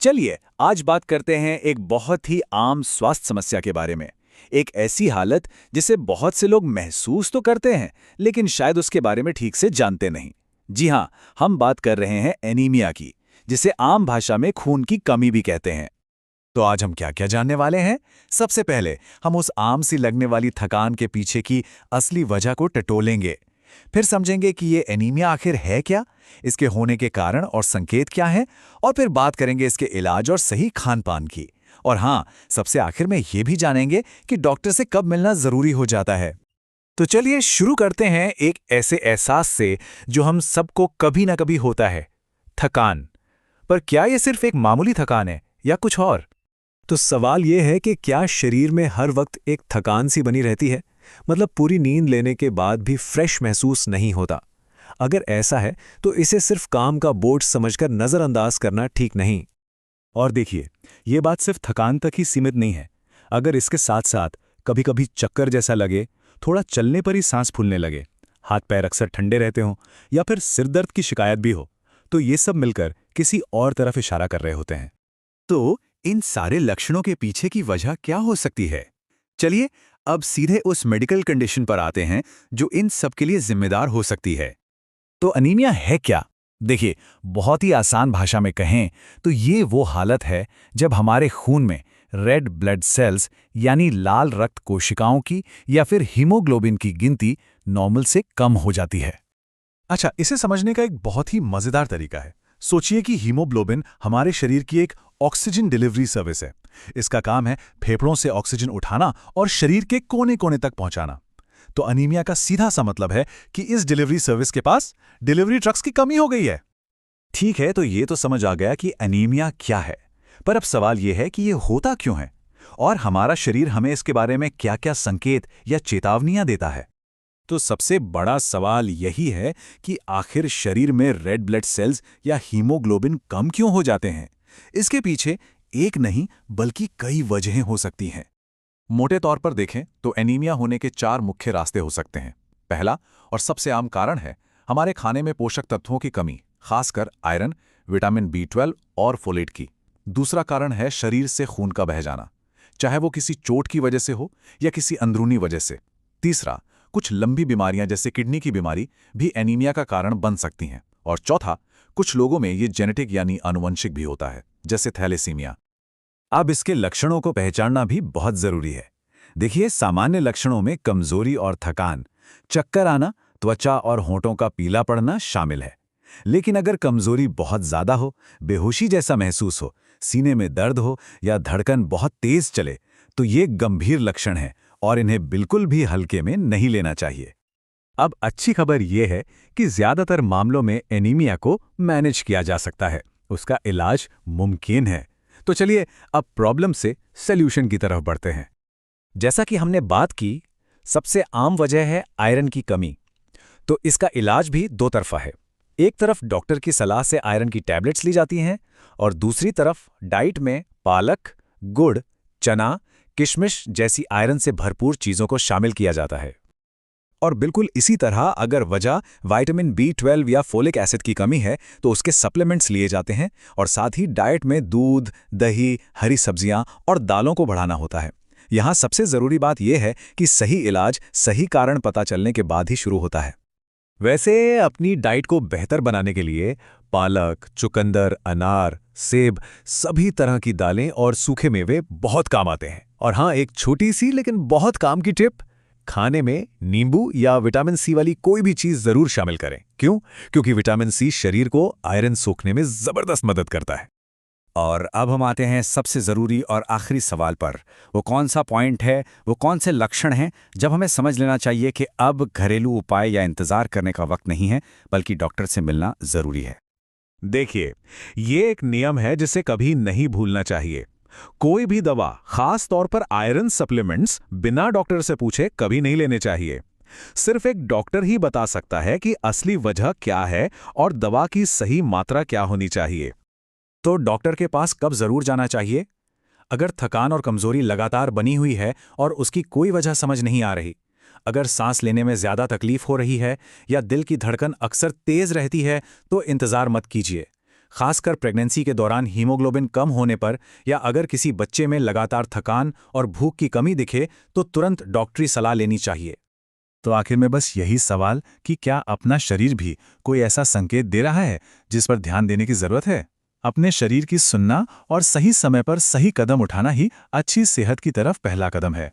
चलिए आज बात करते हैं एक बहुत ही आम स्वास्थ्य समस्या के बारे में। एक ऐसी हालत जिसे बहुत से लोग महसूस तो करते हैं, लेकिन शायद उसके बारे में ठीक से जानते नहीं। जी हाँ, हम बात कर रहे हैं एनीमिया की, जिसे आम भाषा में खून की कमी भी कहते हैं। तो आज हम क्या क्या जानने वाले हैं? सबसे पहले हम उस आम सी लगने वाली थकान के पीछे की असली वजह को टटोलेंगे। फिर समझेंगे कि ये एनीमिया आखिर है क्या, इसके होने के कारण और संकेत क्या हैं, और फिर बात करेंगे इसके इलाज और सही खान-पान की। और हाँ, सबसे आखिर में ये भी जानेंगे कि डॉक्टर से कब मिलना जरूरी हो जाता है। तो चलिए शुरू करते हैं एक ऐसे एहसास से जो हम सबको कभी ना कभी होता है, थकान। पर क्या ये सिर्फ एक मामूली थकान है या कुछ और? तो सवाल ये है कि क्या शरीर में हर वक्त एक थकान सी बनी रहती है, मतलब पूरी नींद लेने के बाद भी फ्रेश महसूस नहीं होता? अगर ऐसा है तो इसे सिर्फ काम का बोझ समझकर नज़रअंदाज करना ठीक नहीं। और देखिए, ये बात सिर्फ थकान तक ही सीमित नहीं है। अगर इसके साथ साथ कभी-कभी चक्कर जैसा लगे, थोड़ा चलने पर ही सांस फूलने लगे, हाथ पैर अक्सर ठंडे रहते हों, या फिर सिर दर्द की शिकायत भी हो, तो ये सब मिलकर किसी और तरफ इशारा कर रहे होते हैं। तो इन सारे लक्षणों के पीछे की वजह क्या हो सकती है? चलिए अब सीधे उस मेडिकल कंडीशन पर आते हैं जो इन सब के लिए जिम्मेदार हो सकती है। तो अनीमिया है क्या? देखिए, बहुत ही आसान भाषा में कहें तो ये वो हालत है जब हमारे खून में रेड ब्लड सेल्स यानी लाल रक्त कोशिकाओं की या फिर हीमोग्लोबिन की गिनती नॉर्मल से कम हो जाती है। अच्छा, इसे समझने का एक बहुत ही मजेदार तरीका है। सोचिए कि हीमोग्लोबिन हमारे शरीर की एक ऑक्सीजन डिलीवरी सर्विस है। इसका काम है फेफड़ों से ऑक्सीजन उठाना और शरीर के कोने-कोने तक पहुंचाना। तो अनीमिया का सीधा सा मतलब है कि इस डिलीवरी सर्विस के पास डिलीवरी ट्रक्स की कमी हो गई है। ठीक है, तो ये तो समझ आ गया कि अनीमिया क्या है। पर अब सवाल ये है कि ये होता क्यों है, और हमारा शरीर हमें इसके बारे में क्या-क्या संकेत या चेतावनियां देता है। तो सबसे बड़ा सवाल यही है कि आखिर शरीर में रेड ब्लड सेल्स या हीमोग्लोबिन कम क्यों हो जाते हैं। इसके पीछे एक नहीं बल्कि कई वजहें हो सकती हैं। मोटे तौर पर देखें तो एनीमिया होने के 4 मुख्य रास्ते हो सकते हैं। पहला और सबसे आम कारण है हमारे खाने में पोषक तत्वों की कमी, खासकर आयरन, विटामिन B12 और फोलेट की। दूसरा कारण है शरीर से खून का बह जाना, चाहे वो किसी चोट की वजह से हो या किसी अंदरूनी वजह से। तीसरा, कुछ लंबी बीमारियां जैसे किडनी की बीमारी भी एनीमिया का कारण बन सकती हैं। और चौथा, कुछ लोगों में ये जेनेटिक यानी आनुवंशिक भी होता है, जैसे थैलेसीमिया। अब इसके लक्षणों को पहचानना भी बहुत जरूरी है। देखिए, सामान्य लक्षणों में कमजोरी और थकान, चक्कर आना, त्वचा और होंठों का पीला पड़ना शामिल है। लेकिन अगर कमजोरी बहुत ज्यादा हो, बेहोशी जैसा महसूस हो, सीने में दर्द हो या धड़कन बहुत तेज चले, तो ये गंभीर लक्षण हैं और इन्हें बिल्कुल भी हल्के में नहीं लेना चाहिए। अब अच्छी खबर यह है कि ज्यादातर मामलों में एनीमिया को मैनेज किया जा सकता है, उसका इलाज मुमकिन है। तो चलिए अब प्रॉब्लम से सॉल्यूशन की तरफ बढ़ते हैं। जैसा कि हमने बात की, सबसे आम वजह है आयरन की कमी। तो इसका इलाज भी दो तरफा है। एक तरफ डॉक्टर की सलाह से आयरन की टैबलेट्स ली जाती हैं, और दूसरी तरफ डाइट में पालक, गुड़, चना, किशमिश जैसी आयरन से भरपूर चीजों को शामिल किया जाता है। और बिल्कुल इसी तरह अगर वजह विटामिन B12 या फोलिक एसिड की कमी है तो उसके सप्लीमेंट्स लिए जाते हैं, और साथ ही डाइट में दूध, दही, हरी सब्जियां और दालों को बढ़ाना होता है। यहाँ सबसे ज़रूरी बात यह है कि सही इलाज सही कारण पता चलने के बाद ही शुरू होता है। वैसे अपनी डाइट को बेहतर बनाने के लिए पालक, चुकंदर, अनार, सेब, सभी तरह की दालें और सूखे मेवे बहुत काम आते हैं। और हाँ, एक छोटी सी लेकिन बहुत काम की टिप, खाने में नींबू या विटामिन सी वाली कोई भी चीज जरूर शामिल करें। क्यों? क्योंकि विटामिन सी शरीर को आयरन सोखने में जबरदस्त मदद करता है। और अब हम आते हैं सबसे जरूरी और आखिरी सवाल पर। वो कौन सा पॉइंट है, वो कौन से लक्षण हैं जब हमें समझ लेना चाहिए कि अब घरेलू उपाय या इंतजार करने का वक्त नहीं है, बल्कि डॉक्टर से मिलना जरूरी है। देखिए, ये एक नियम है जिसे कभी नहीं भूलना चाहिए। कोई भी दवा, खास तौर पर आयरन सप्लीमेंट्स, बिना डॉक्टर से पूछे कभी नहीं लेने चाहिए। सिर्फ एक डॉक्टर ही बता सकता है कि असली वजह क्या है और दवा की सही मात्रा क्या होनी चाहिए। तो डॉक्टर के पास कब जरूर जाना चाहिए? अगर थकान और कमजोरी लगातार बनी हुई है और उसकी कोई वजह समझ नहीं आ रही, अगर सांस लेने में ज्यादा तकलीफ हो रही है या दिल की धड़कन अक्सर तेज रहती है, तो इंतजार मत कीजिए। खासकर प्रेगनेंसी के दौरान हीमोग्लोबिन कम होने पर या अगर किसी बच्चे में लगातार थकान और भूख की कमी दिखे तो तुरंत डॉक्टरी सलाह लेनी चाहिए। तो आखिर में बस यही सवाल कि क्या अपना शरीर भी कोई ऐसा संकेत दे रहा है जिस पर ध्यान देने की जरूरत है? अपने शरीर की सुनना और सही समय पर सही कदम उठाना ही अच्छी सेहत की तरफ पहला कदम है।